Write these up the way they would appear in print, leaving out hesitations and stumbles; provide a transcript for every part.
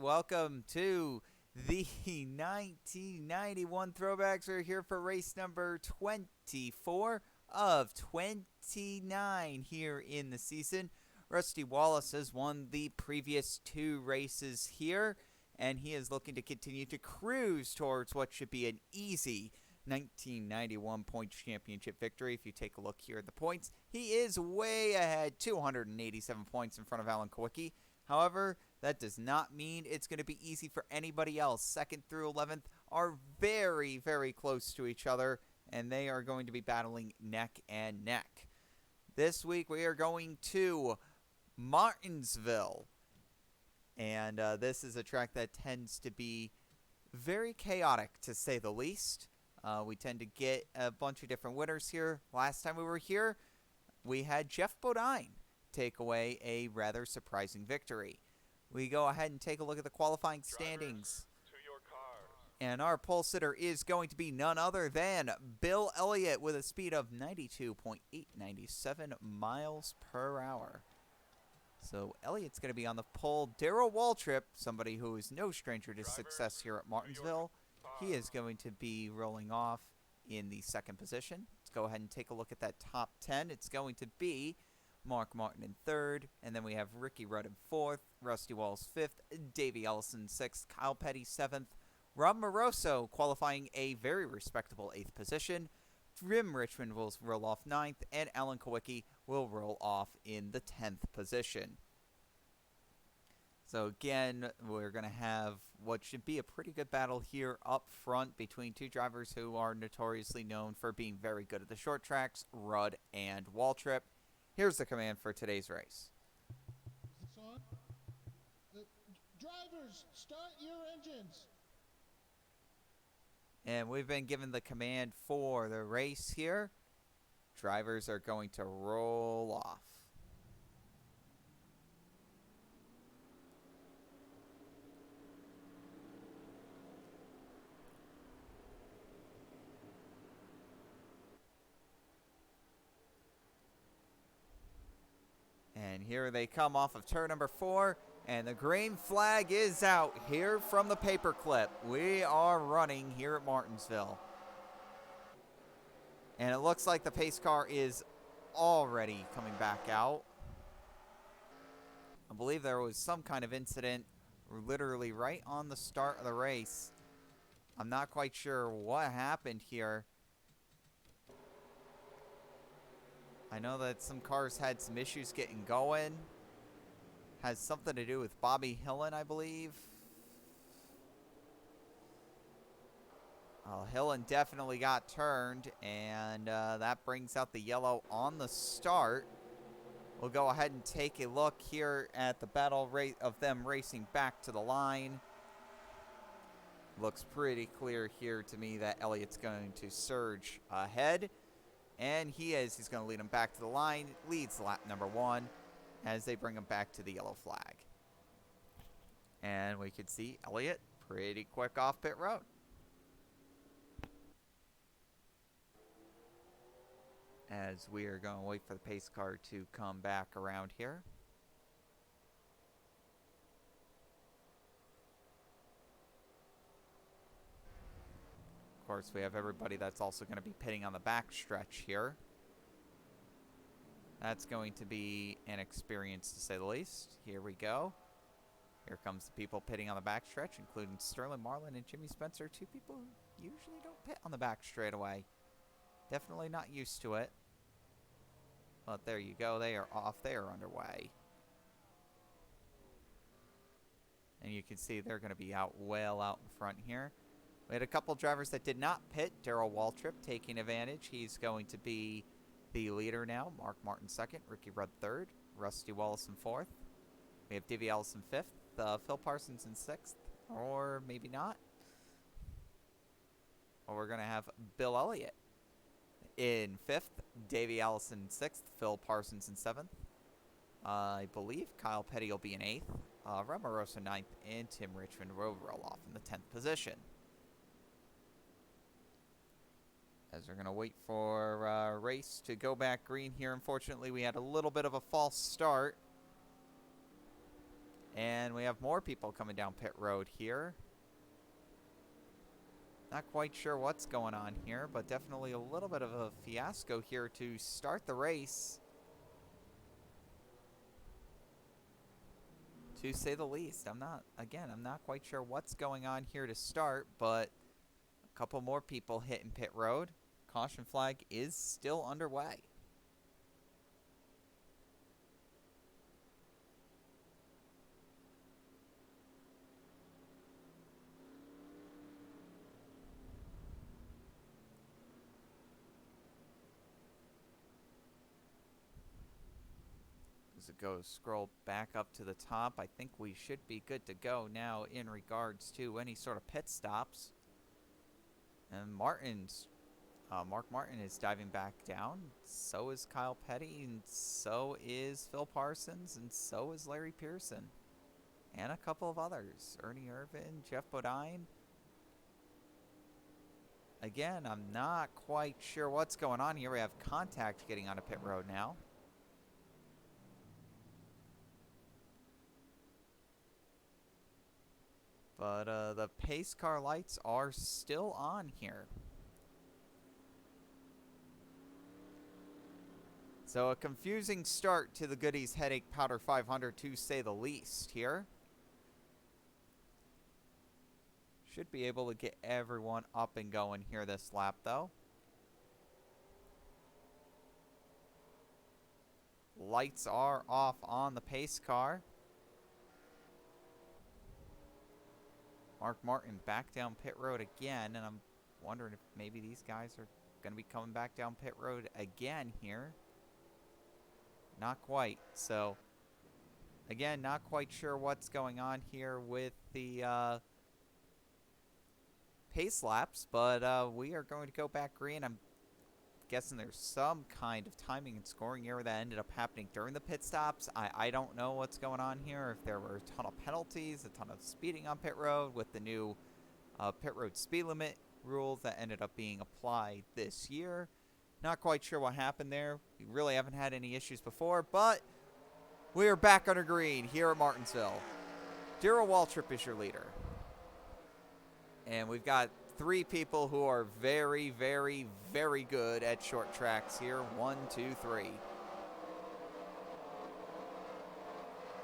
welcome to the 1991 Throwbacks. We're here for race number 24 of 29 here in the season. Rusty Wallace has won the previous two races here, and he is looking to continue to cruise towards what should be an easy 1991 points championship victory. If you take a look here at the points, he is way ahead, 287 points in front of Alan Kowicki. However, that does not mean it's going to be easy for anybody else. 2nd through 11th are very, very close to each other, and they are going to be battling neck and neck. This week we are going to Martinsville, and this is a track that tends to be very chaotic, to say the least. We tend to get a bunch of different winners here. Last time we were here, we had Geoff Bodine take away a rather surprising victory. We go ahead and take a look at the qualifying standings. And our pole sitter is going to be none other than Bill Elliott with a speed of 92.897 miles per hour. So Elliott's going to be on the pole. Darrell Waltrip, somebody who is no stranger to success here at Martinsville, he is going to be rolling off in the 2nd position. Let's go ahead and take a look at that top 10. It's going to be Mark Martin in 3rd, and then we have Ricky Rudd in 4th, Rusty Wallace 5th, Davey Ellison 6th, Kyle Petty 7th, Rob Moroso qualifying a very respectable 8th position, Jim Richmond will roll off 9th, and Alan Kowicki will roll off in the 10th position. So again, we're going to have what should be a pretty good battle here up front between two drivers who are notoriously known for being very good at the short tracks, Rudd and Waltrip. Here's the command for today's race. Drivers, start your engines. And we've been given the command for the race here. Drivers are going to roll off. And here they come off of turn number 4, and the green flag is out here from the paperclip. We are running here at Martinsville. And it looks like the pace car is already coming back out. I believe there was some kind of incident literally right on the start of the race. I'm not quite sure what happened here. I know that some cars had some issues getting going. Has something to do with Bobby Hillen, I believe. Hillen definitely got turned, and that brings out the yellow on the start. We'll go ahead and take a look here at the battle rate of them racing back to the line. Looks pretty clear here to me that Elliott's going to surge ahead. And he is. He's going to lead him back to the line. Leads lap number 1 as they bring him back to the yellow flag. And we can see Elliott pretty quick off pit road. As we are going to wait for the pace car to come back around here. Of course, we have everybody that's also going to be pitting on the back stretch here. That's going to be an experience, to say the least. Here we go. Here comes the people pitting on the back stretch, including Sterling Marlin and Jimmy Spencer, two people who usually don't pit on the back straightaway. Definitely not used to it. But there you go. They are off. They are underway. And you can see they're going to be out well out in front here. We had a couple drivers that did not pit. Darrell Waltrip taking advantage. He's going to be the leader now. Mark Martin 2nd. Ricky Rudd 3rd. Rusty Wallace in 4th. We have Davey Ellison 5th. Phil Parsons in 6th. Or maybe not. Or we're going to have Bill Elliott in 5th. Davey Ellison 6th. Phil Parsons in 7th. I believe Kyle Petty will be in 8th. Ramarosa 9th. And Tim Richmond will roll off in the 10th position. As we're going to wait for race to go back green here. Unfortunately, we had a little bit of a false start. And we have more people coming down pit road here. Not quite sure what's going on here, but definitely a little bit of a fiasco here to start the race, to say the least. I'm not quite sure what's going on here to start, but a couple more people hitting pit road. Caution flag is still underway. As it goes, scroll back up to the top. I think we should be good to go now in regards to any sort of pit stops. And Mark Martin is diving back down. So is Kyle Petty, and so is Phil Parsons, and so is Larry Pearson. And a couple of others. Ernie Irvin, Geoff Bodine. Again, I'm not quite sure what's going on here. We have contact getting onto pit road now. But the pace car lights are still on here. So a confusing start to the Goody's Headache Powder 500, to say the least here. Should be able to get everyone up and going here this lap, though. Lights are off on the pace car. Mark Martin back down pit road again, and I'm wondering if maybe these guys are going to be coming back down pit road again here. Not quite. So, again, not quite sure what's going on here with the pace laps, but we are going to go back green. I'm guessing there's some kind of timing and scoring error that ended up happening during the pit stops. I don't know what's going on here, if there were a ton of penalties, a ton of speeding on pit road with the new pit road speed limit rules that ended up being applied this year. Not quite sure what happened there. We really haven't had any issues before, but we are back under green here at Martinsville. Darrell Waltrip is your leader. And we've got 3 people who are very, very, very good at short tracks here. 1, 2, 3.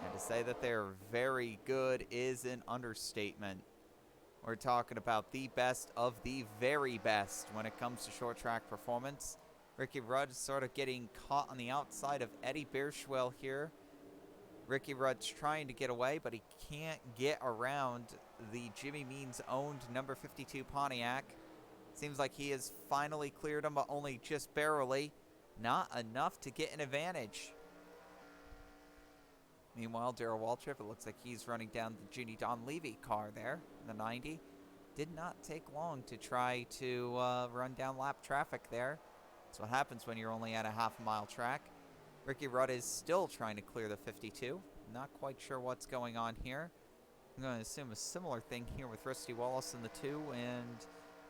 And to say that they're very good is an understatement. We're talking about the best of the very best when it comes to short track performance. Ricky Rudd is sort of getting caught on the outside of Eddie Bierschwell here. Ricky Rudd's trying to get away, but he can't get around the Jimmy Means-owned number 52 Pontiac. Seems like he has finally cleared him, but only just barely. Not enough to get an advantage. Meanwhile, Darrell Waltrip, it looks like he's running down the Junie Don Levy car there, the 90. Did not take long to try to run down lap traffic there. That's what happens when you're only at a half-mile track. Ricky Rudd is still trying to clear the 52. Not quite sure what's going on here. I'm going to assume a similar thing here with Rusty Wallace in the 2 and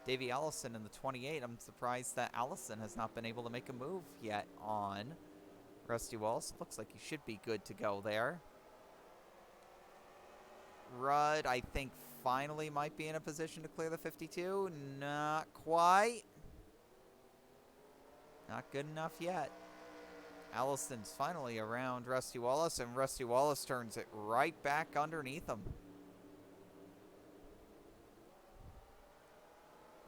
Davey Allison in the 28. I'm surprised that Allison has not been able to make a move yet on Rusty Wallace. Looks like he should be good to go there. Rudd, I think, finally might be in a position to clear the 52. Not quite. Not good enough yet. Allison's finally around Rusty Wallace, and Rusty Wallace turns it right back underneath him.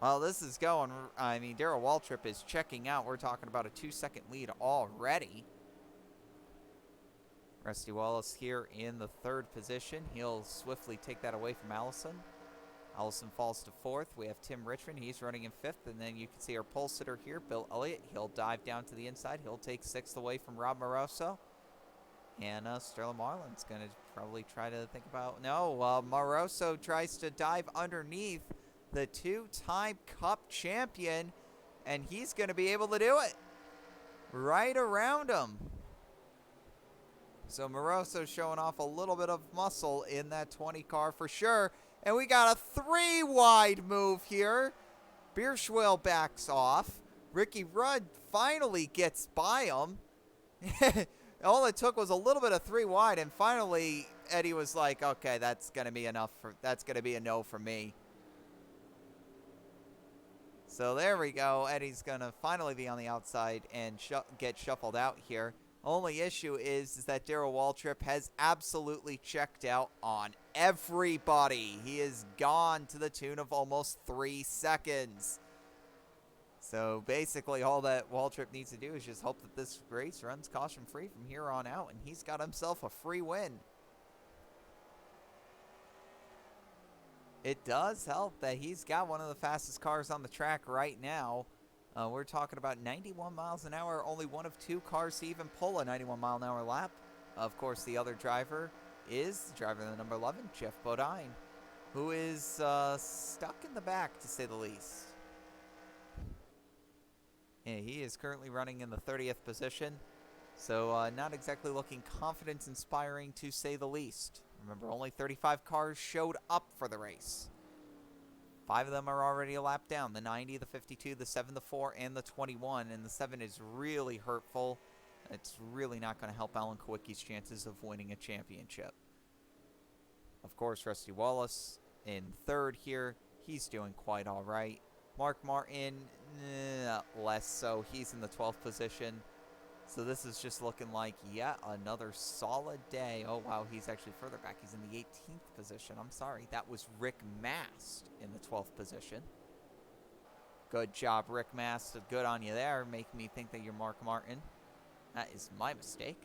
Well, this is going, I mean, Darrell Waltrip is checking out. We're talking about a 2-second lead already. Rusty Wallace here in the 3rd position. He'll swiftly take that away from Allison. Allison falls to 4th. We have Tim Richmond. He's running in 5th. And then you can see our pole sitter here, Bill Elliott. He'll dive down to the inside. He'll take 6th away from Rob Moroso. And Sterling Marlin's going to probably try to think about... No, Moroso tries to dive underneath the 2-time Cup champion. And he's going to be able to do it. Right around him. So Moroso showing off a little bit of muscle in that 20 car for sure. And we got a 3-wide move here. Bierschwell backs off. Ricky Rudd finally gets by him. All it took was a little bit of 3 wide, and finally Eddie was like, okay, that's going to be enough. That's going to be a no for me. So there we go. Eddie's going to finally be on the outside and get shuffled out here. Only issue is that Darrell Waltrip has absolutely checked out on everybody. He is gone to the tune of almost 3 seconds. So basically all that Waltrip needs to do is just hope that this race runs caution-free from here on out, and he's got himself a free win. It does help that he's got one of the fastest cars on the track right now. We're talking about 91 miles an hour, only one of 2 cars to even pull a 91-mile-an-hour lap. Of course, the other driver is the driver in the number 11, Geoff Bodine, who is stuck in the back, to say the least. Yeah, he is currently running in the 30th position, so not exactly looking confidence-inspiring, to say the least. Remember, only 35 cars showed up for the race. 5 of them are already a lap down. The 90, the 52, the 7, the 4, and the 21. And the 7 is really hurtful. It's really not going to help Alan Kowicki's chances of winning a championship. Of course, Rusty Wallace in 3rd here. He's doing quite all right. Mark Martin, less so. He's in the 12th position. So this is just looking like yet another solid day. Oh, wow, he's actually further back. He's in the 18th position. I'm sorry. That was Rick Mast in the 12th position. Good job, Rick Mast. Good on you there. Making me think that you're Mark Martin. That is my mistake.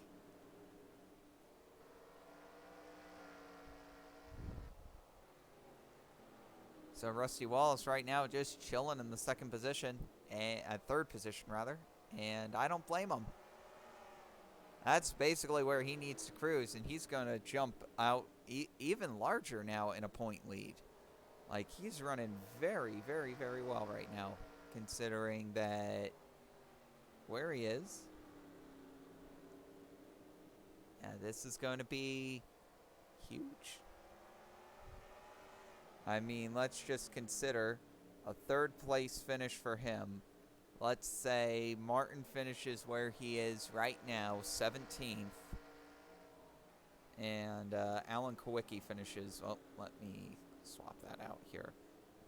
So Rusty Wallace right now just chilling in the 2nd position, at 3rd position rather, and I don't blame him. That's basically where he needs to cruise, and he's going to jump out even larger now in a point lead. Like, he's running very, very, very well right now, considering that where he is. Yeah, this is going to be huge. I mean, let's just consider a 3rd place finish for him. Let's say Martin finishes where he is right now, 17th. And Alan Kowicki finishes, oh, let me swap that out here.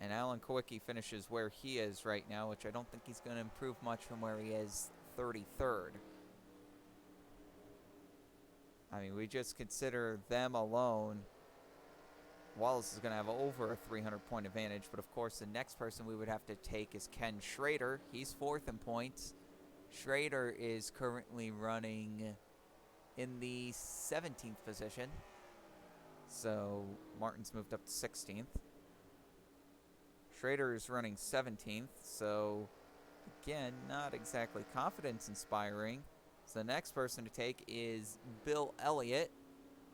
And Alan Kowicki finishes where he is right now, which I don't think he's going to improve much from where he is, 33rd. I mean, we just consider them alone. Wallace is going to have over a 300-point advantage, but of course the next person we would have to take is Ken Schrader. He's 4th in points. Schrader is currently running in the 17th position, so Martin's moved up to 16th. Schrader is running 17th, so again, not exactly confidence-inspiring. So the next person to take is Bill Elliott,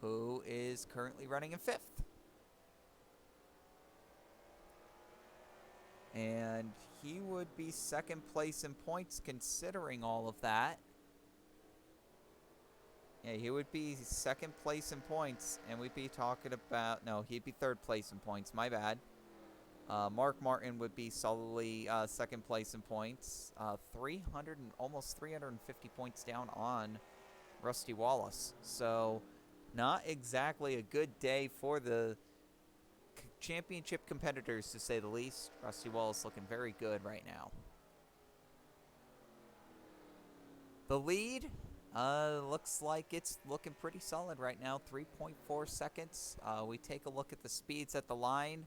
who is currently running in 5th. And he would be 2nd place in points considering all of that. Yeah, he would be 2nd place in points, and we'd be talking about... No, he'd be 3rd place in points. My bad. Mark Martin would be solidly 2nd place in points. 300 and almost 350 points down on Rusty Wallace. So, not exactly a good day for the championship competitors, to say the least. Rusty Wallace looking very good right now. The lead looks like it's looking pretty solid right now. 3.4 seconds. We take a look at the speeds at the line.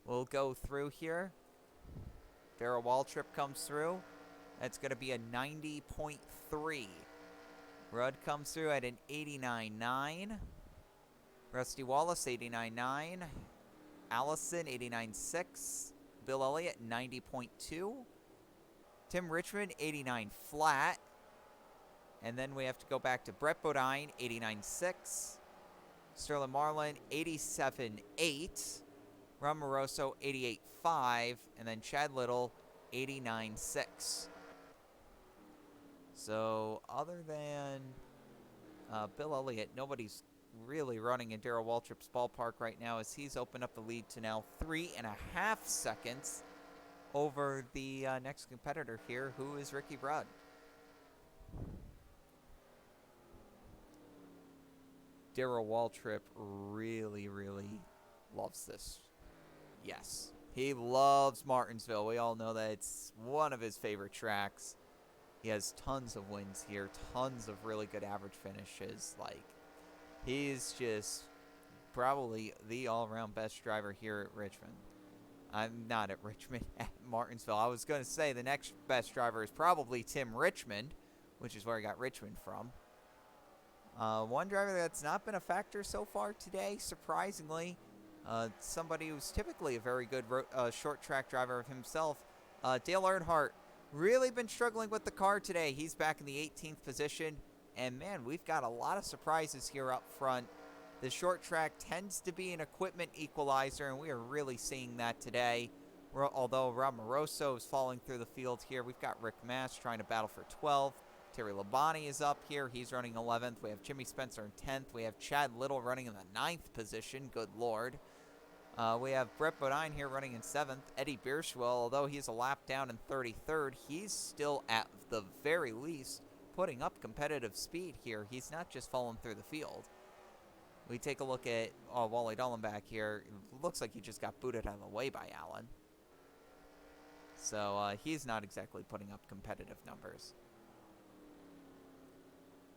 We'll go through here. Darrell Waltrip comes through. That's going to be a 90.3. Rudd comes through at an 89.9. Rusty Wallace, 89.9. Allison, 89.6. Bill Elliott, 90.2. Tim Richmond, 89 flat. And then we have to go back to Brett Bodine, 89.6. Sterling Marlin, 87.8. Ron Moroso, 88.5. And then Chad Little, 89.6. So, other than Bill Elliott, nobody's really running in Darrell Waltrip's ballpark right now, as he's opened up the lead to now 3.5 seconds over the next competitor here, who is Ricky Rudd. Darrell Waltrip really, really loves this. Yes, he loves Martinsville. We all know that it's one of his favorite tracks. He has tons of wins here, tons of really good average finishes. Like, he's just probably the all-around best driver here at Richmond. I'm not at Richmond, at Martinsville. I was going to say the next best driver is probably Tim Richmond, which is where I got Richmond from. One driver that's not been a factor so far today, surprisingly, somebody who's typically a very good short track driver of himself, Dale Earnhardt, really been struggling with the car today. He's back in the 18th position, and man, we've got a lot of surprises here up front. The short track tends to be an equipment equalizer, and we are really seeing that today. Although Rob Moroso is falling through the field here, we've got Rick Mast trying to battle for 12th. Terry Labonte is up here. He's running 11th. We have Jimmy Spencer in 10th. We have Chad Little running in the 9th position. Good Lord. We have Brett Bodine here running in 7th. Eddie Bierschwell, although he's a lap down in 33rd, he's still at the very least putting up competitive speed here. He's not just falling through the field. We take a look at Wally Dallenbach here. It looks like he just got booted out of the way by Allen. So he's not exactly putting up competitive numbers.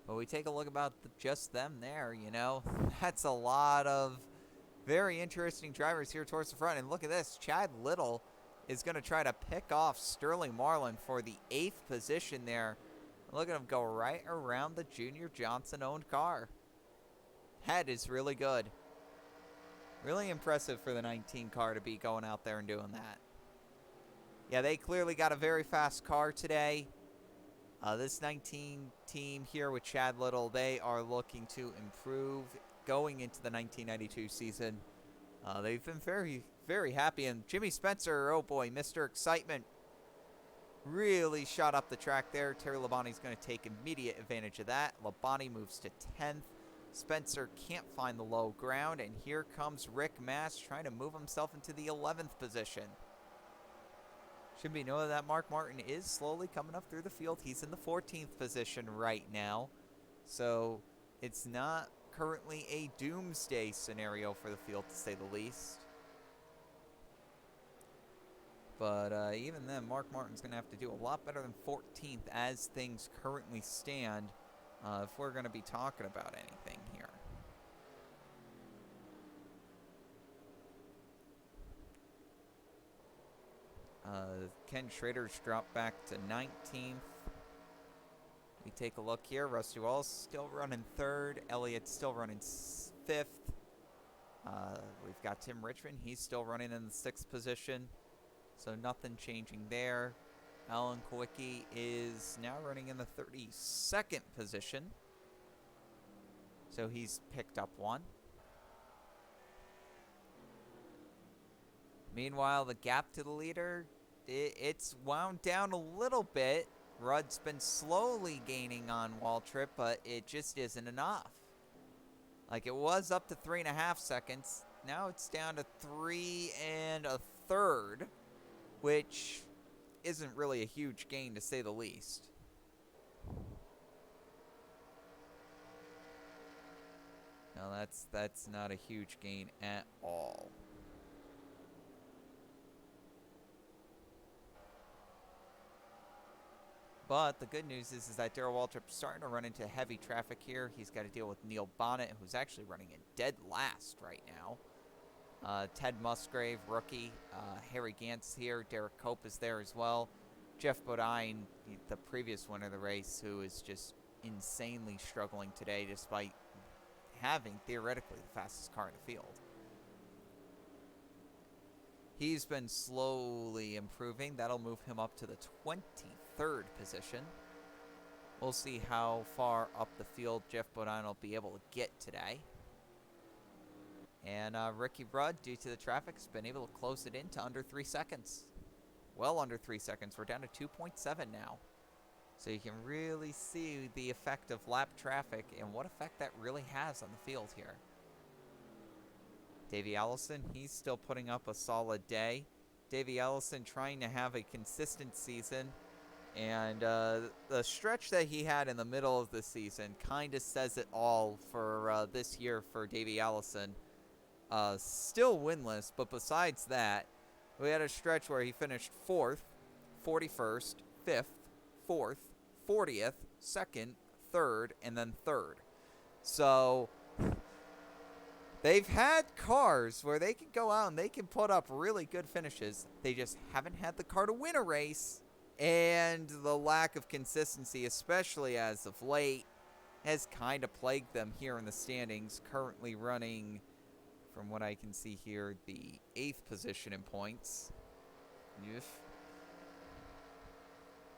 But we take a look about just them there, you know. That's a lot of very interesting drivers here towards the front. And look at this. Chad Little is going to try to pick off Sterling Marlin for the 8th position there. Look at him go right around the Junior Johnson-owned car. That is really good. Really impressive for the 19 car to be going out there and doing that. Yeah, they clearly got a very fast car today. This 19 team here with Chad Little, they are looking to improve going into the 1992 season. They've been very, very happy. And Jimmy Spencer, oh boy, Mr. Excitement, really shot up the track there. Terry Labonte's going to take immediate advantage of that. Labonte moves to 10th. Spencer can't find the low ground, and here comes Rick Mast trying to move himself into the 11th position. Should be noted that Mark Martin is slowly coming up through the field. He's in the 14th position right now, so it's not currently a doomsday scenario for the field, to say the least. But even then, Mark Martin's going to have to do a lot better than 14th as things currently stand if we're going to be talking about anything here. Ken Schrader's dropped back to 19th. We take a look here. Rusty Wallace still running 3rd. Elliott's still running 5th. We've got Tim Richmond. He's still running in the 6th position. So nothing changing there. Alan Kowicki is now running in the 32nd position. So he's picked up one. Meanwhile, the gap to the leader, it's wound down a little bit. Rudd's been slowly gaining on Waltrip, but it just isn't enough. Like, it was up to 3.5 seconds. Now it's down to 3 1/3, which isn't really a huge gain, to say the least. No, that's not a huge gain at all. But the good news is that Darrell Waltrip's starting to run into heavy traffic here. He's got to deal with Neil Bonnet, who's actually running in dead last right now. Ted Musgrave, rookie. Harry Gantz here. Derek Cope is there as well. Geoff Bodine, the previous winner of the race, who is just insanely struggling today despite having, theoretically, the fastest car in the field. He's been slowly improving. That'll move him up to the 23rd position. We'll see how far up the field Geoff Bodine will be able to get today. And Ricky Rudd, due to the traffic, has been able to close it in to under 3 seconds. Well under 3 seconds. We're down to 2.7 now. So you can really see the effect of lap traffic and what effect that really has on the field here. Davey Allison, he's still putting up a solid day. Davey Allison trying to have a consistent season. And the stretch that he had in the middle of the season kind of says it all for this year for Davey Allison. Still winless, but besides that, we had a stretch where he finished 4th, 41st, 5th, 4th, 40th, 2nd, 3rd, and then 3rd. So they've had cars where they can go out and they can put up really good finishes. They just haven't had the car to win a race. And the lack of consistency, especially as of late, has kind of plagued them here in the standings. Currently running, from what I can see here, the 8th position in points.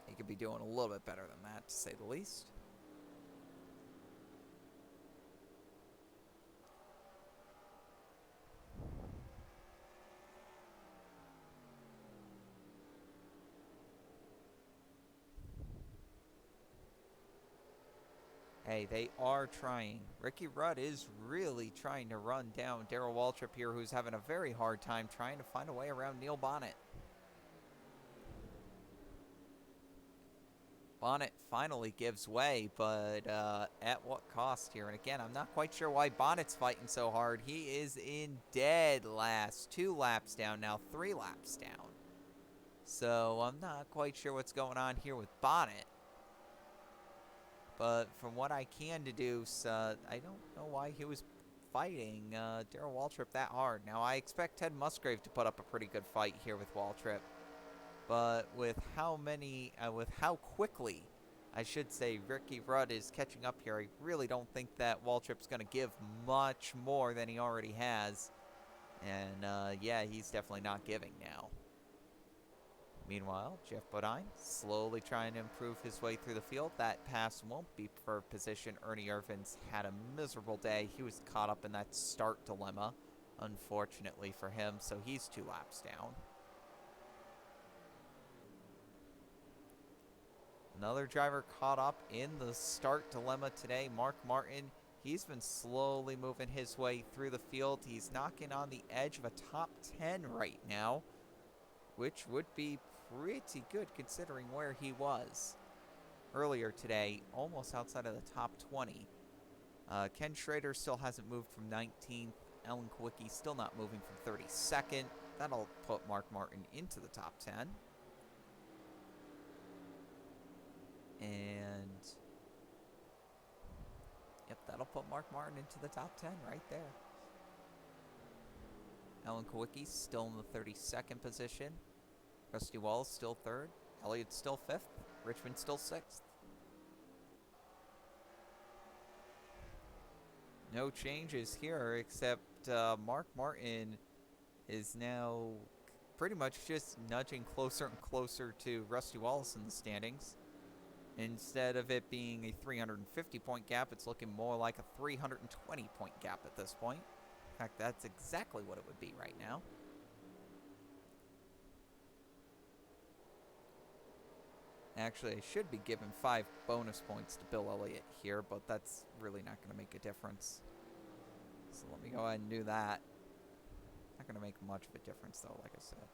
He could be doing a little bit better than that, to say the least. Hey, they are trying. Ricky Rudd is really trying to run down Darrell Waltrip here, who's having a very hard time trying to find a way around Neil Bonnet. Bonnet finally gives way, but at what cost here? And again, I'm not quite sure why Bonnet's fighting so hard. He is in dead last. 2 laps down now, 3 laps down. So I'm not quite sure what's going on here with Bonnet. But from what I can deduce, I don't know why he was fighting Darrell Waltrip that hard. Now, I expect Ted Musgrave to put up a pretty good fight here with Waltrip. But with how quickly, I should say, Ricky Rudd is catching up here, I really don't think that Waltrip's going to give much more than he already has. And, yeah, he's definitely not giving now. Meanwhile, Geoff Bodine slowly trying to improve his way through the field. That pass won't be for position. Ernie Irvin's had a miserable day. He was caught up in that start dilemma, unfortunately for him, so he's 2 laps down. Another driver caught up in the start dilemma today, Mark Martin. He's been slowly moving his way through the field. He's knocking on the edge of a top 10 right now, which would be pretty good considering where he was earlier today, almost outside of the top 20. Ken Schrader still hasn't moved from 19th. Ellen Kowicki still not moving from 32nd. That'll put Mark Martin into the top 10. And yep, that'll put Mark Martin into the top 10 right there. Ellen Kowicki still in the 32nd position. Rusty Wallace still 3rd. Elliott still 5th. Richmond still 6th. No changes here except Mark Martin is now pretty much just nudging closer and closer to Rusty Wallace in the standings. Instead of it being a 350-point gap, it's looking more like a 320-point gap at this point. In fact, that's exactly what it would be right now. Actually, I should be giving 5 bonus points to Bill Elliott here, but that's really not going to make a difference. So let me go ahead and do that. Not going to make much of a difference, though, like I said.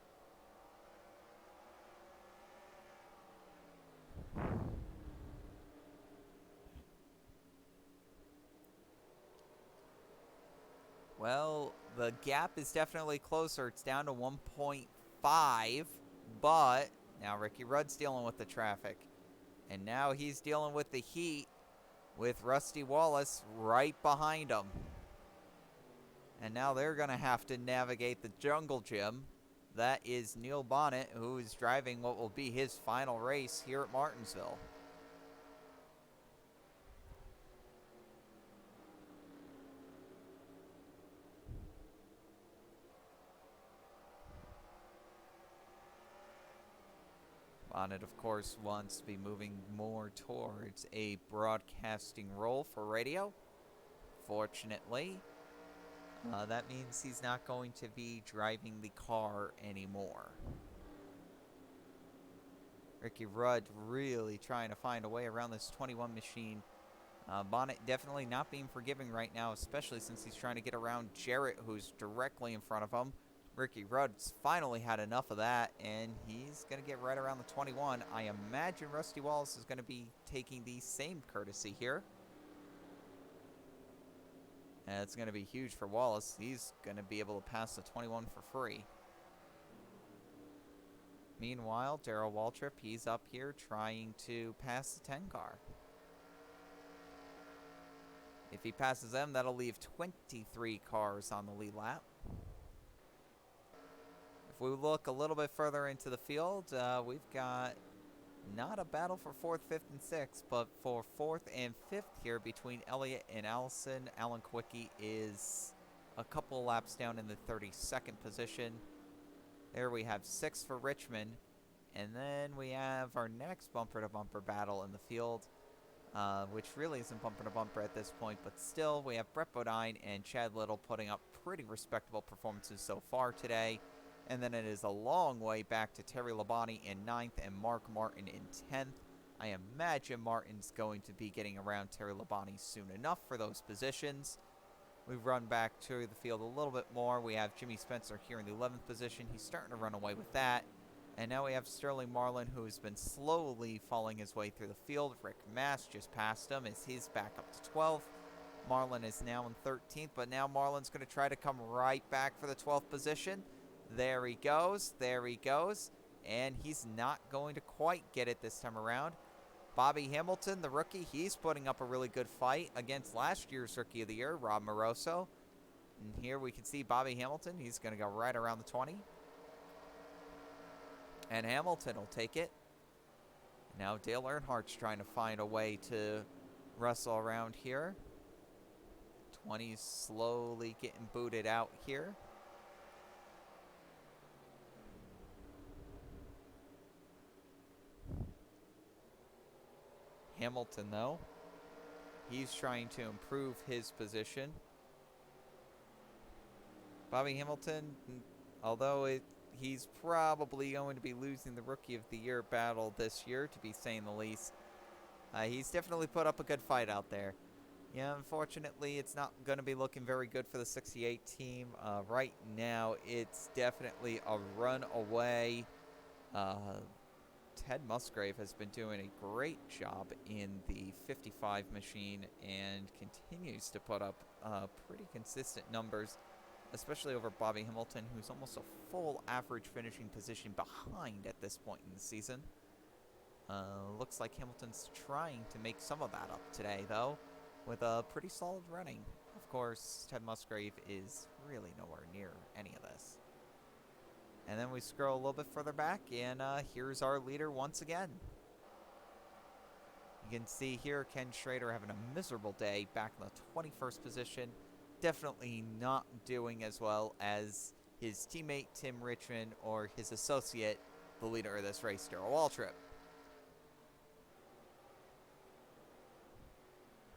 Well, the gap is definitely closer. It's down to 1.5, but now Ricky Rudd's dealing with the traffic. And now he's dealing with the heat with Rusty Wallace right behind him. And now they're going to have to navigate the jungle gym. That is Neil Bonnet, who is driving what will be his final race here at Martinsville. Bonnet, of course, wants to be moving more towards a broadcasting role for radio. Fortunately, that means he's not going to be driving the car anymore. Ricky Rudd really trying to find a way around this 21 machine. Bonnet definitely not being forgiving right now, especially since he's trying to get around Jarrett, who's directly in front of him. Ricky Rudd's finally had enough of that, and he's going to get right around the 21. I imagine Rusty Wallace is going to be taking the same courtesy here. And it's going to be huge for Wallace. He's going to be able to pass the 21 for free. Meanwhile, Darrell Waltrip, he's up here trying to pass the 10 car. If he passes them, that'll leave 23 cars on the lead lap. If we look a little bit further into the field, we've got not a battle for 4th, 5th, and 6th, but for 4th and 5th here between Elliott and Allison. Alan Quickie is a couple laps down in the 32nd position. There we have 6th for Richmond. And then we have our next bumper-to-bumper battle in the field, which really isn't bumper-to-bumper at this point, but still we have Geoff Bodine and Chad Little putting up pretty respectable performances so far today. And then it is a long way back to Terry Labonte in 9th and Mark Martin in 10th. I imagine Martin's going to be getting around Terry Labonte soon enough for those positions. We've run back to the field a little bit more. We have Jimmy Spencer here in the 11th position. He's starting to run away with that. And now we have Sterling Marlin, who's been slowly falling his way through the field. Rick Mast just passed him as he's back up to 12th. Marlin is now in 13th, but now Marlin's going to try to come right back for the 12th position. There he goes, and he's not going to quite get it this time around. Bobby Hamilton, the rookie, he's putting up a really good fight against last year's Rookie of the Year, Rob Moroso. And here we can see Bobby Hamilton, he's going to go right around the 20. And Hamilton will take it. Now Dale Earnhardt's trying to find a way to wrestle around here. 20's slowly getting booted out here. Hamilton, though, he's trying to improve his position. Bobby Hamilton, although he's probably going to be losing the Rookie of the Year battle this year, to be saying the least, he's definitely put up a good fight out there. Yeah, unfortunately, it's not going to be looking very good for the 68 team. Right now, it's definitely a run away. Ted Musgrave has been doing a great job in the 55 machine and continues to put up pretty consistent numbers, especially over Bobby Hamilton, who's almost a full average finishing position behind at this point in the season. Looks like Hamilton's trying to make some of that up today, though, with a pretty solid running. Of course, Ted Musgrave is really nowhere near any of this. And then we scroll a little bit further back, and here's our leader once again. You can see here Ken Schrader having a miserable day back in the 21st position. Definitely not doing as well as his teammate Tim Richmond or his associate, the leader of this race, Darrell Waltrip.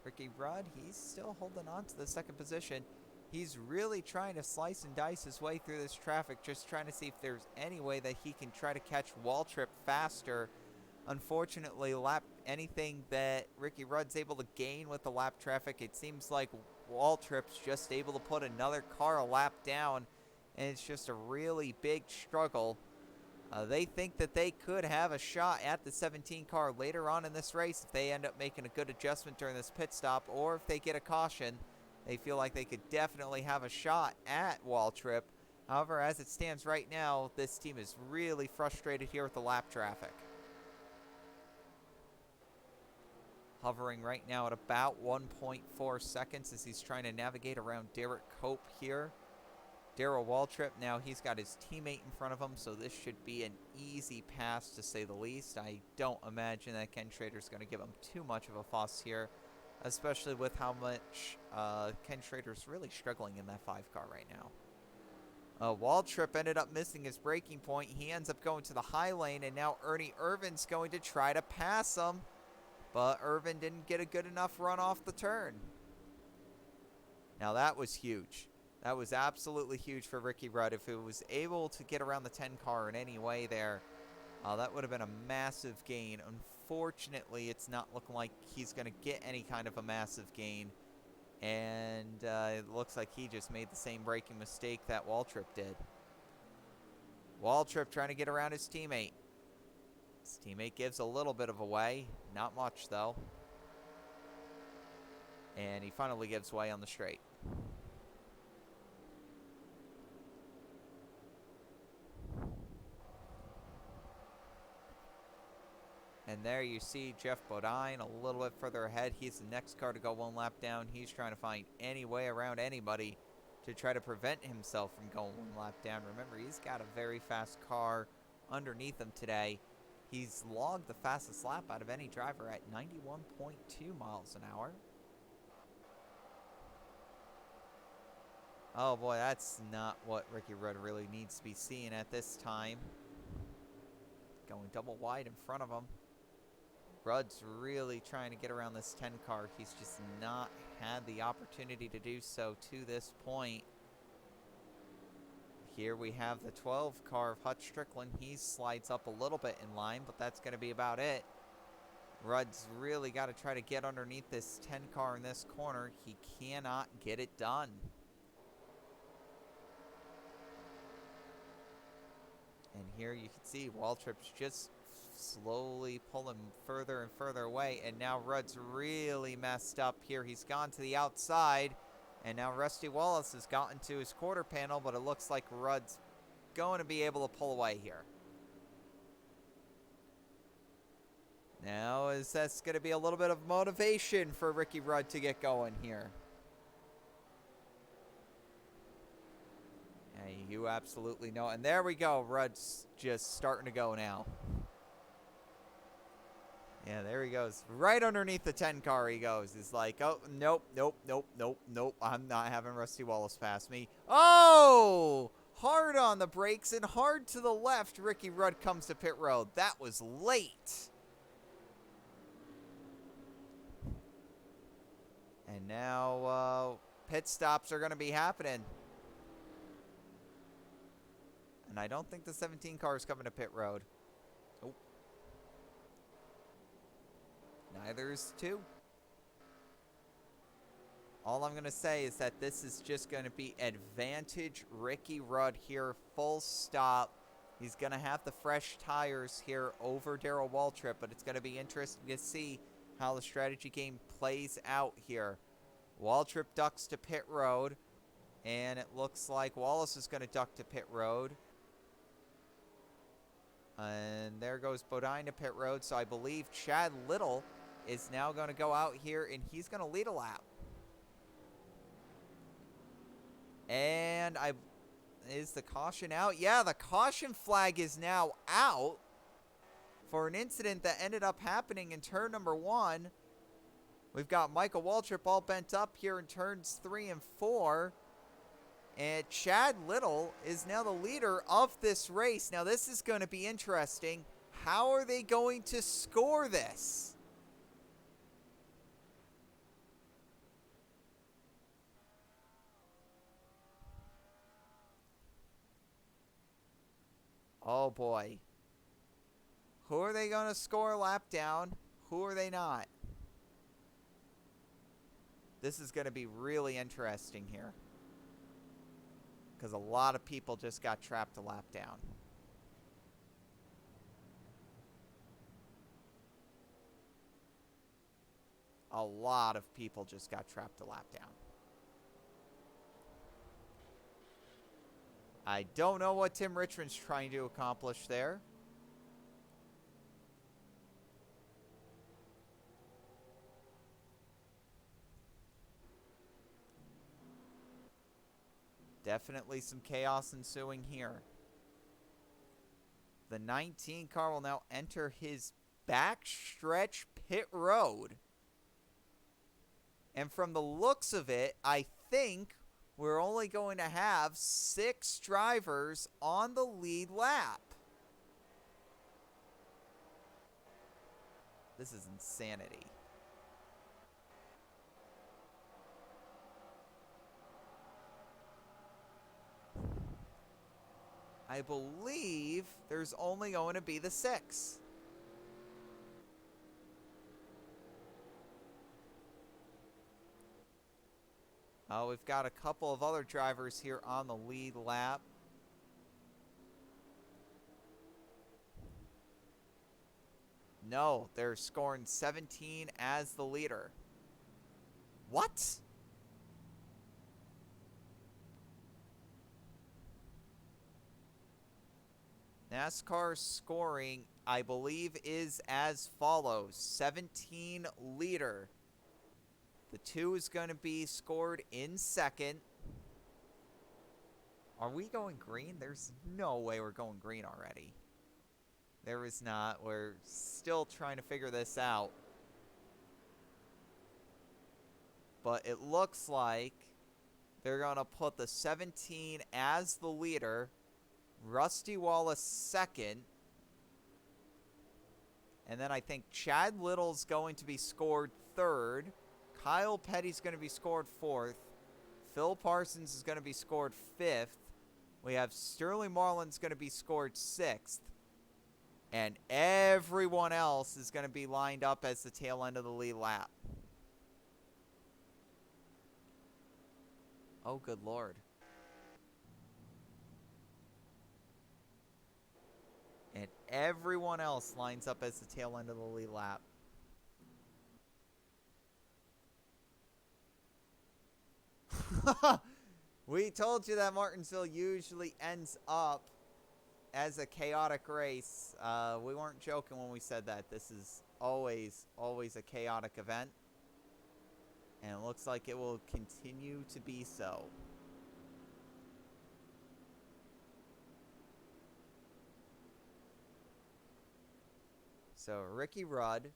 Ricky Rudd, he's still holding on to the second position. He's really trying to slice and dice his way through this traffic, just trying to see if there's any way that he can try to catch Waltrip faster. Unfortunately, anything that Ricky Rudd's able to gain with the lap traffic, it seems like Waltrip's just able to put another car a lap down, and it's just a really big struggle. They think that they could have a shot at the 17 car later on in this race if they end up making a good adjustment during this pit stop, or if they get a caution. They feel like they could definitely have a shot at Waltrip. However, as it stands right now, this team is really frustrated here with the lap traffic. Hovering right now at about 1.4 seconds as he's trying to navigate around Derek Cope here. Darrell Waltrip, now he's got his teammate in front of him, so this should be an easy pass to say the least. I don't imagine that Ken Schrader's going to give him too much of a fuss here, especially with how much Ken Schrader's really struggling in that 5 car right now. Waltrip ended up missing his braking point. He ends up going to the high lane, and now Ernie Irvin's going to try to pass him, but Irvin didn't get a good enough run off the turn. Now that was huge. That was absolutely huge for Ricky Rudd. If it was able to get around the 10 car in any way there, that would have been a massive gain. Unfortunately, it's not looking like he's going to get any kind of a massive gain. And it looks like he just made the same braking mistake that Waltrip did. Waltrip trying to get around his teammate. His teammate gives a little bit of away. Not much, though. And he finally gives way on the straight. And there you see Geoff Bodine a little bit further ahead. He's the next car to go one lap down. He's trying to find any way around anybody to try to prevent himself from going one lap down. Remember, he's got a very fast car underneath him today. He's logged the fastest lap out of any driver at 91.2 miles an hour. Oh boy, that's not what Ricky Rudd really needs to be seeing at this time. Going double wide in front of him. Rudd's really trying to get around this 10 car. He's just not had the opportunity to do so to this point. Here we have the 12 car of Hutch Strickland. He slides up a little bit in line, but that's going to be about it. Rudd's really got to try to get underneath this 10 car in this corner. He cannot get it done. And here you can see Waltrip's just slowly pulling further and further away. And now Rudd's really messed up here. He's gone to the outside. And now Rusty Wallace has gotten to his quarter panel, but it looks like Rudd's going to be able to pull away here. Now is that's going to be a little bit of motivation for Ricky Rudd to get going here. You absolutely know. And there we go. Rudd's just starting to go now. Yeah, there he goes. Right underneath the 10 car he goes. He's like, oh, nope, nope, nope, nope, nope. I'm not having Rusty Wallace pass me. Oh! Hard on the brakes and hard to the left. Ricky Rudd comes to pit road. That was late. And now pit stops are going to be happening. And I don't think the 17 car is coming to pit road. Oh. Neither is 2. All I'm going to say is that this is just going to be advantage Ricky Rudd here, full stop. He's going to have the fresh tires here over Darrell Waltrip, but it's going to be interesting to see how the strategy game plays out here. Waltrip ducks to pit road, and it looks like Wallace is going to duck to pit road. And there goes Bodine to pit road. So I believe Chad Little is now going to go out here, and he's going to lead a lap. And is the caution out? Yeah, the caution flag is now out for an incident that ended up happening in turn number 1. We've got Michael Waltrip all bent up here in turns 3 and 4. And Chad Little is now the leader of this race. Now, this is going to be interesting. How are they going to score this? Oh, boy. Who are they going to score a lap down? Who are they not? This is going to be really interesting here. Because a lot of people just got trapped a lap down. A lot of people just got trapped a lap down. I don't know what Tim Richmond's trying to accomplish there. Definitely some chaos ensuing here. The 19 car will now enter his backstretch pit road. And from the looks of it, I think we're only going to have 6 drivers on the lead lap. This is insanity. I believe there's only going to be the 6. Oh, we've got a couple of other drivers here on the lead lap. No, they're scoring 17 as the leader. What? NASCAR scoring, I believe, is as follows. 17 leader. The 2 is going to be scored in second. Are we going green? There's no way we're going green already. There is not. We're still trying to figure this out. But it looks like they're going to put the 17 as the leader. Rusty Wallace second. And then I think Chad Little's going to be scored third. Kyle Petty's going to be scored fourth. Phil Parsons is going to be scored fifth. We have Sterling Marlin's going to be scored sixth. And everyone else is going to be lined up as the tail end of the lead lap. Oh, good Lord. And everyone else lines up as the tail end of the lead lap. We told you that Martinsville usually ends up as a chaotic race. We weren't joking when we said that. This is always a chaotic event. And it looks like it will continue to be so. So Ricky Rudd,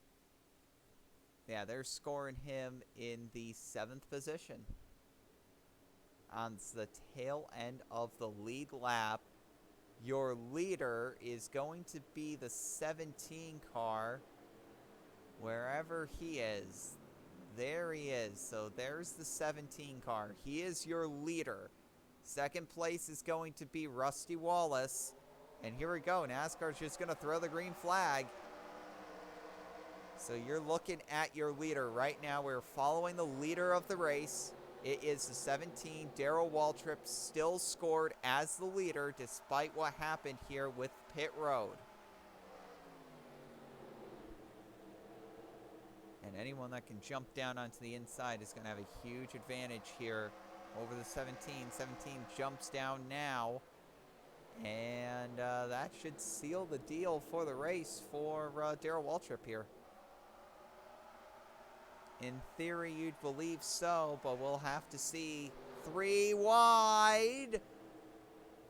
yeah, they're scoring him in the 7th position. On the tail end of the lead lap, your leader is going to be the 17 car, wherever he is. There he is. So there's the 17 car. He is your leader. Second place is going to be Rusty Wallace. And here we go. NASCAR's just going to throw the green flag. So you're looking at your leader right now. We're following the leader of the race. It is the 17, Darrell Waltrip, still scored as the leader despite what happened here with pit road. And anyone that can jump down onto the inside is going to have a huge advantage here over the 17. 17 jumps down now. And that should seal the deal for the race for Darrell Waltrip here. In theory, you'd believe so, but we'll have to see. 3 wide.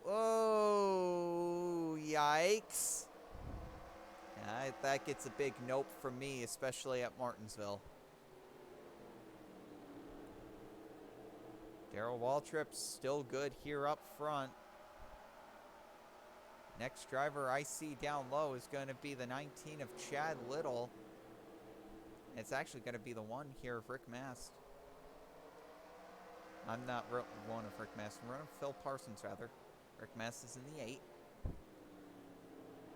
Oh, yikes. That gets a big nope from me, especially at Martinsville. Darrell Waltrip still good here up front. Next driver I see down low is going to be the 19 of Chad Little. It's actually going to be the one here of Rick Mast. I'm not one of Rick Mast. I'm running Phil Parsons, rather. Rick Mast is in the 8.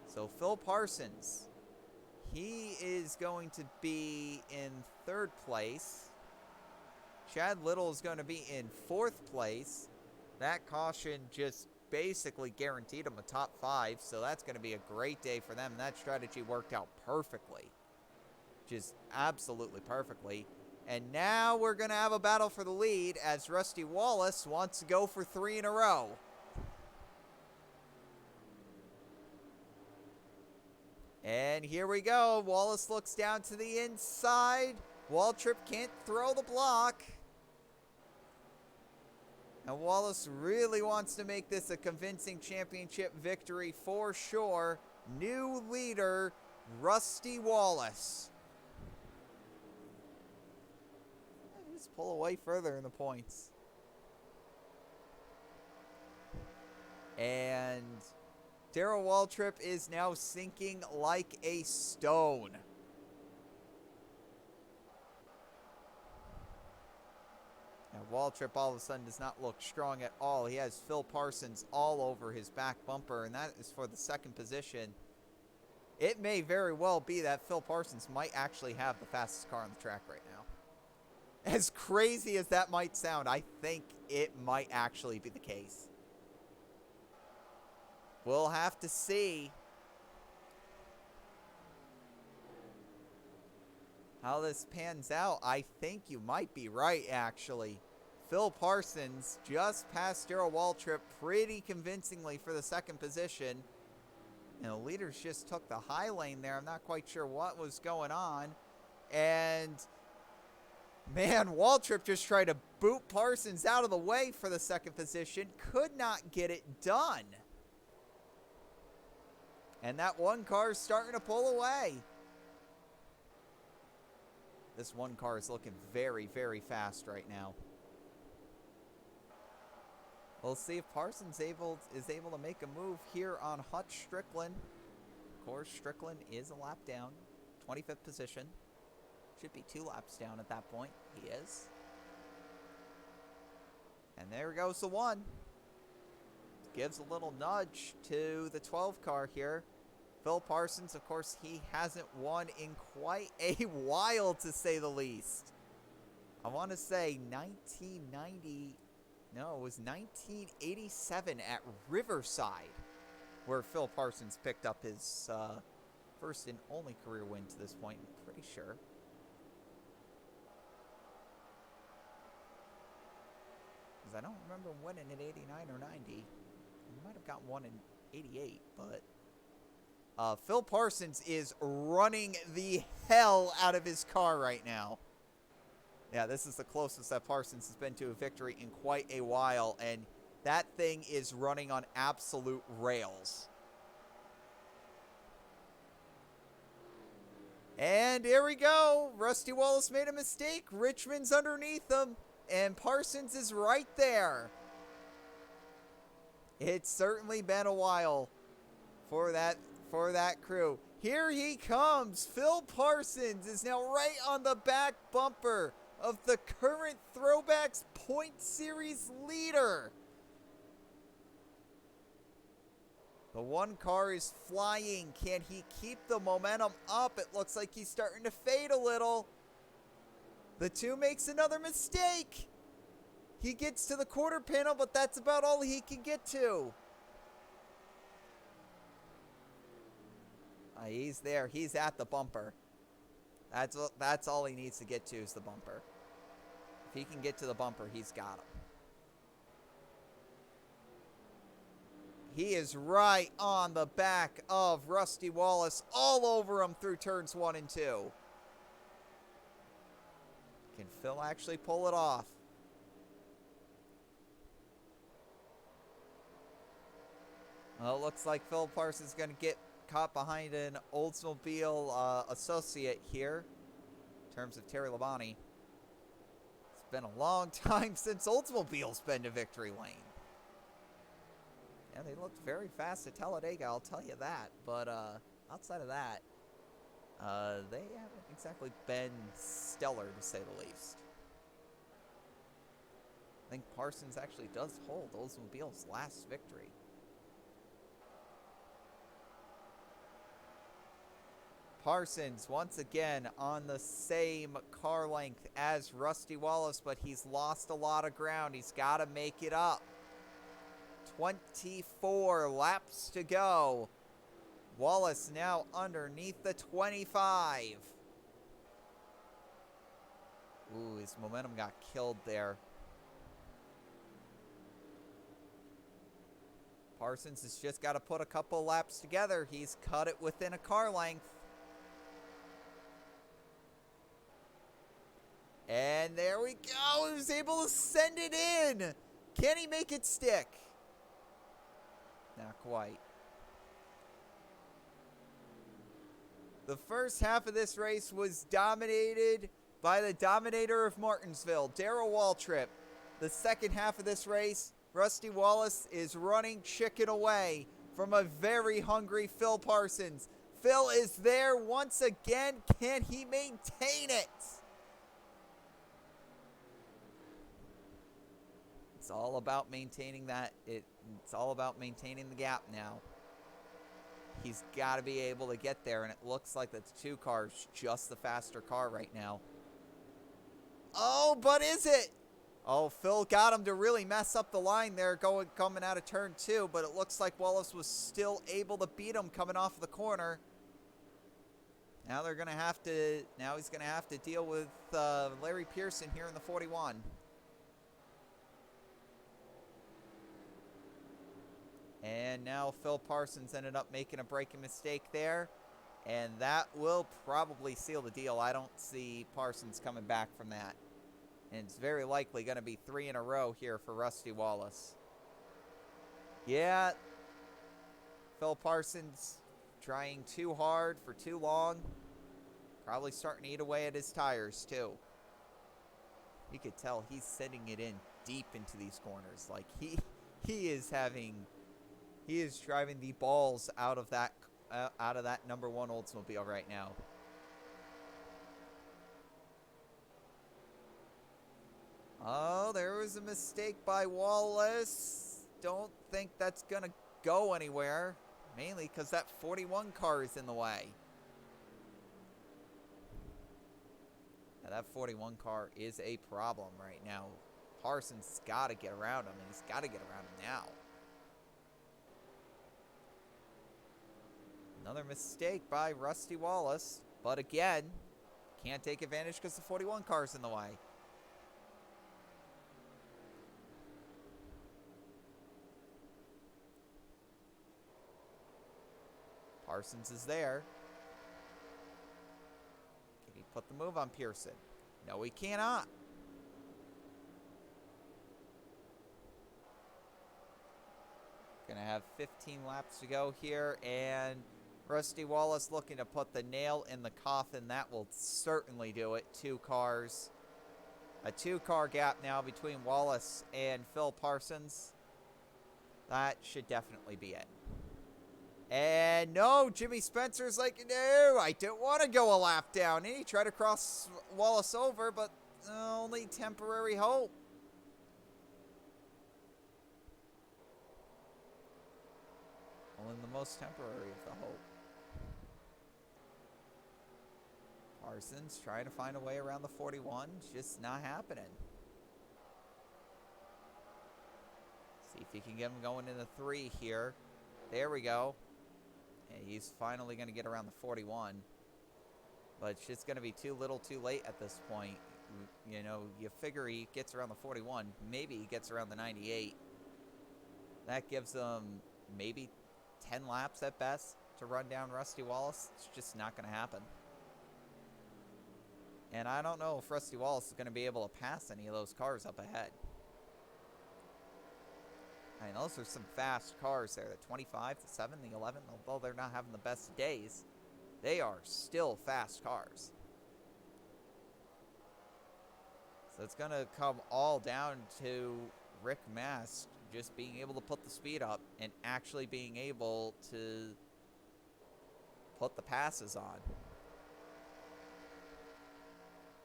So Phil Parsons, he is going to be in 3rd place. Chad Little is going to be in 4th place. That caution just basically guaranteed him a top 5, so that's going to be a great day for them. That strategy worked out perfectly. Just absolutely perfectly. And now we're going to have a battle for the lead as Rusty Wallace wants to go for 3 in a row. And here we go. Wallace looks down to the inside. Waltrip can't throw the block. And Wallace really wants to make this a convincing championship victory for sure. New leader, Rusty Wallace. Just pull away further in the points. And Darrell Waltrip is now sinking like a stone. Now Waltrip all of a sudden does not look strong at all. He has Phil Parsons all over his back bumper, and that is for the 2nd position. It may very well be that Phil Parsons might actually have the fastest car on the track right now. As crazy as that might sound, I think it might actually be the case. We'll have to see. how this pans out, I think you might be right, actually. Phil Parsons just passed Darrell Waltrip pretty convincingly for the second position. And the leaders just took the high lane there. I'm not quite sure what was going on. And, man, Waltrip just tried to boot Parsons out of the way for the second position. Could not get it done. And that one car is starting to pull away. This one car is looking very, very fast right now. We'll see if Parsons is able to make a move here on Hutch Strickland. Of course, Strickland is a lap down. 25th position. Should be 2 laps down at that point. He is. And there goes the 1. Gives a little nudge to the 12 car here. Phil Parsons, of course, he hasn't won in quite a while, to say the least. I want to say 1990... No, it was 1987 at Riverside where Phil Parsons picked up his first and only career win to this point, I'm pretty sure. Because I don't remember winning in 89 or 90. He might have gotten one in 88, but Phil Parsons is running the hell out of his car right now. Yeah, this is the closest that Parsons has been to a victory in quite a while, and that thing is running on absolute rails. And here we go. Rusty Wallace made a mistake. Richmond's underneath him, and Parsons is right there. It's certainly been a while for that crew. Here he comes. Phil Parsons is now right on the back bumper of the current Throwbacks Point Series leader. The one car is flying. Can he keep the momentum up? It looks like he's starting to fade a little. The 2 makes another mistake. He gets to the quarter panel, but that's about all he can get to. He's there. He's at the bumper. That's all he needs to get to is the bumper. If he can get to the bumper, he's got him. He is right on the back of Rusty Wallace, all over him through turns 1 and 2. Can Phil actually pull it off? Well, it looks like Phil Parsons is going to get caught behind an Oldsmobile associate here in terms of Terry Labonte. It's been a long time since Oldsmobile's been to victory lane. Yeah, they looked very fast at Talladega, I'll tell you that. But outside of that, they haven't exactly been stellar, to say the least. I think Parsons actually does hold Oldsmobile's last victory. Parsons, once again, on the same car length as Rusty Wallace, but he's lost a lot of ground. He's got to make it up. 24 laps to go. Wallace now underneath the 25. Ooh, his momentum got killed there. Parsons has just got to put a couple laps together. He's cut it within a car length. And there we go. He was able to send it in. Can he make it stick? Not quite. The first half of this race was dominated by the dominator of Martinsville, Darrell Waltrip. The second half of this race, Rusty Wallace is running chicken away from a very hungry Phil Parsons. Phil is there once again. Can he maintain it? It's all about maintaining that. It's all about maintaining the gap now. He's got to be able to get there, and it looks like the 2 cars just the faster car right now. Oh, but is it? Oh, Phil got him to really mess up the line there coming out of turn 2, but it looks like Wallace was still able to beat him coming off the corner. Now they're going to have to, now he's going to have to deal with Larry Pearson here in the 41. And now Phil Parsons ended up making a braking mistake there. And that will probably seal the deal. I don't see Parsons coming back from that. And it's very likely going to be 3 in a row here for Rusty Wallace. Yeah, Phil Parsons trying too hard for too long. Probably starting to eat away at his tires, too. You could tell he's sending it in deep into these corners. Like, he is driving the balls out of that number 1 Oldsmobile right now. Oh, there was a mistake by Wallace. Don't think that's going to go anywhere. Mainly because that 41 car is in the way. Now, that 41 car is a problem right now. Parsons got to get around him, and he's got to get around him now. Another mistake by Rusty Wallace. But again, can't take advantage because the 41 car's in the way. Parsons is there. Can he put the move on Pearson? No, he cannot. Gonna have 15 laps to go here, and Rusty Wallace looking to put the nail in the coffin. That will certainly do it. 2 cars. A 2-car gap now between Wallace and Phil Parsons. That should definitely be it. And no, Jimmy Spencer's like, no, I don't want to go a lap down. And he tried to cross Wallace over, but only temporary hope. Only the most temporary of the hope. Parsons trying to find a way around the 41. Just not happening. See if he can get him going in the 3 here. There we go. And he's finally going to get around the 41. But it's just going to be too little too late at this point. You know, you figure he gets around the 41. Maybe he gets around the 98. That gives him maybe 10 laps at best to run down Rusty Wallace. It's just not going to happen. And I don't know if Rusty Wallace is going to be able to pass any of those cars up ahead. I mean, those are some fast cars there. The 25, the 7, the 11, although they're not having the best days, they are still fast cars. So it's going to come all down to Rick Mast just being able to put the speed up and actually being able to put the passes on.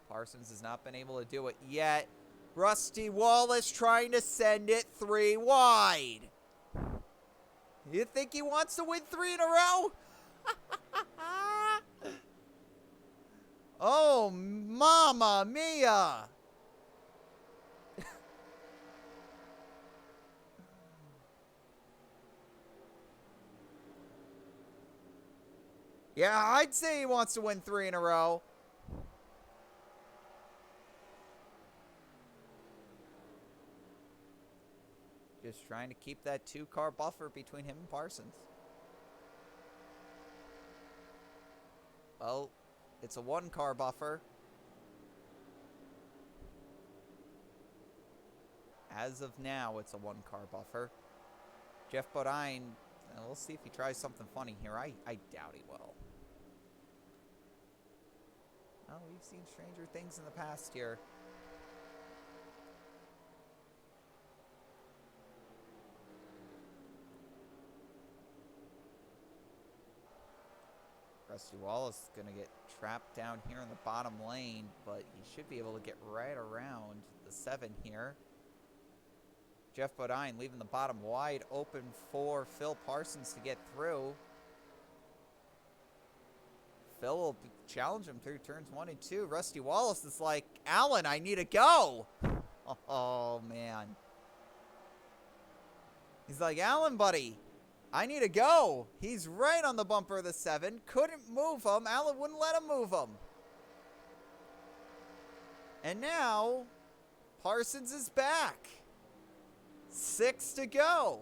Parsons has not been able to do it yet. Rusty Wallace trying to send it 3 wide. You think he wants to win 3 in a row? Oh, mamma mia. Yeah, I'd say he wants to win 3 in a row. Just trying to keep that 2-car buffer between him and Parsons. Well, it's a 1-car buffer. As of now, it's a 1-car buffer. Geoff Bodine, we'll see if he tries something funny here. I doubt he will. Oh, we've seen stranger things in the past here. Rusty Wallace is going to get trapped down here in the bottom lane, but he should be able to get right around the 7 here. Geoff Bodine leaving the bottom wide open for Phil Parsons to get through. Phil will challenge him through turns 1 and 2. Rusty Wallace is like, Alan, I need to go. Oh, man. He's like, Alan, buddy, I need to go. He's right on the bumper of the 7. Couldn't move him. Alan wouldn't let him move him. And now, Parsons is back. 6 to go.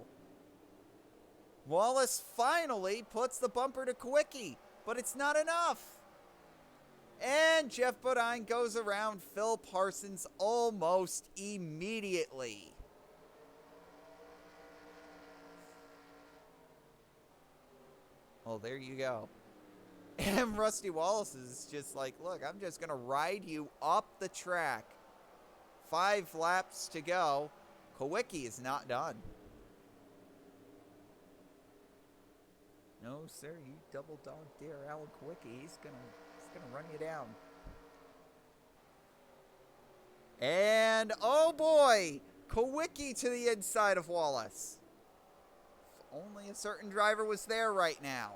Wallace finally puts the bumper to Kwiatkowski, but it's not enough. And Geoff Bodine goes around Phil Parsons almost immediately. Well, there you go. And Rusty Wallace is just like, look, I'm just going to ride you up the track. 5 laps to go. Kwiatkowski is not done. No, sir, you double dog dare Alan Kwiatkowski. He's gonna run you down. And, oh boy, Kwiatkowski to the inside of Wallace. If only a certain driver was there right now.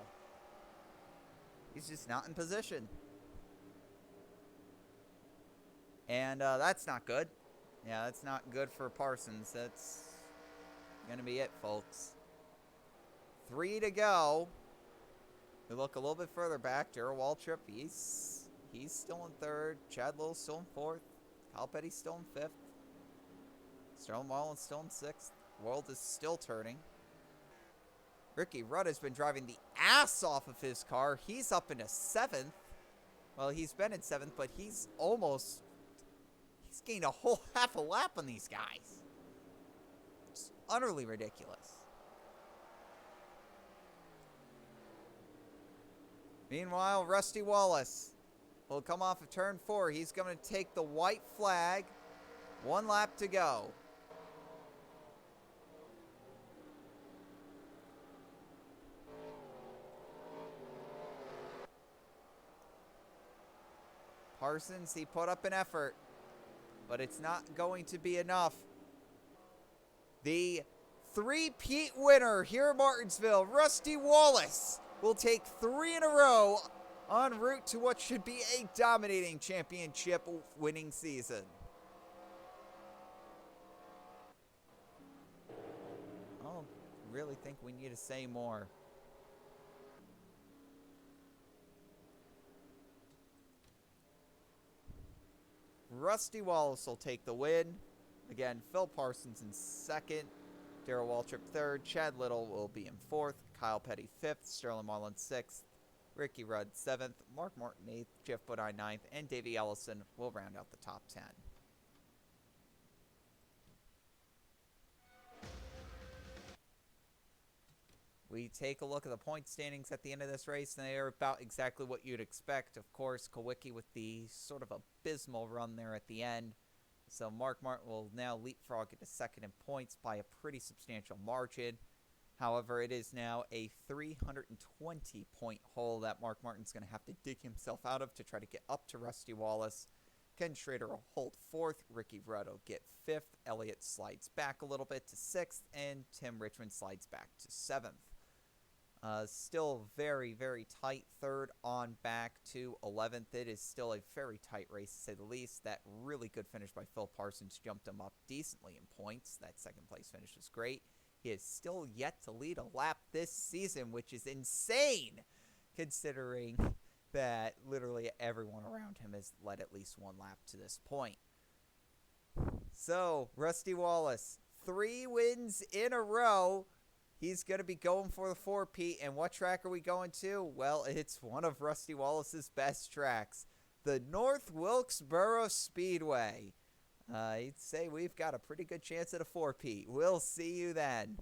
He's just not in position. And that's not good. Yeah, that's not good for Parsons. That's going to be it, folks. 3 to go. We look a little bit further back. Darrell Waltrip, he's still in 3rd. Chad Little's still in 4th. Kyle Petty's still in 5th. Sterling Marlin's still in 6th. World is still turning. Ricky Rudd has been driving the ass off of his car. He's up into 7th. Well, he's been in 7th, but he's gained a whole half a lap on these guys. It's utterly ridiculous. Meanwhile, Rusty Wallace will come off of turn 4. He's going to take the white flag. 1 lap to go. Parsons, he put up an effort, but it's not going to be enough. The 3-peat winner here in Martinsville, Rusty Wallace, will take 3 in a row en route to what should be a dominating championship winning season. I don't really think we need to say more. Rusty Wallace will take the win. Again, Phil Parsons in 2nd. Darrell Waltrip 3rd. Chad Little will be in 4th. Kyle Petty 5th. Sterling Marlin 6th. Ricky Rudd 7th. Mark Martin 8th. Geoff Bodine 9th. And Davey Ellison will round out the top 10. We take a look at the point standings at the end of this race, and they are about exactly what you'd expect. Of course, Kwiatkowski with the sort of abysmal run there at the end. So Mark Martin will now leapfrog into 2nd in points by a pretty substantial margin. However, it is now a 320-point hole that Mark Martin's going to have to dig himself out of to try to get up to Rusty Wallace. Ken Schrader will hold 4th. Ricky Rudd will get 5th. Elliott slides back a little bit to 6th. And Tim Richmond slides back to 7th. Still very, very tight. 3rd on back to 11th. It is still a very tight race, to say the least. That really good finish by Phil Parsons jumped him up decently in points. That 2nd place finish was great. He is still yet to lead a lap this season, which is insane, considering that literally everyone around him has led at least 1 lap to this point. So, Rusty Wallace, 3 wins in a row. He's going to be going for the 4-peat. And what track are we going to? Well, it's one of Rusty Wallace's best tracks, the North Wilkesboro Speedway. I'd say we've got a pretty good chance at a 4-peat. We'll see you then.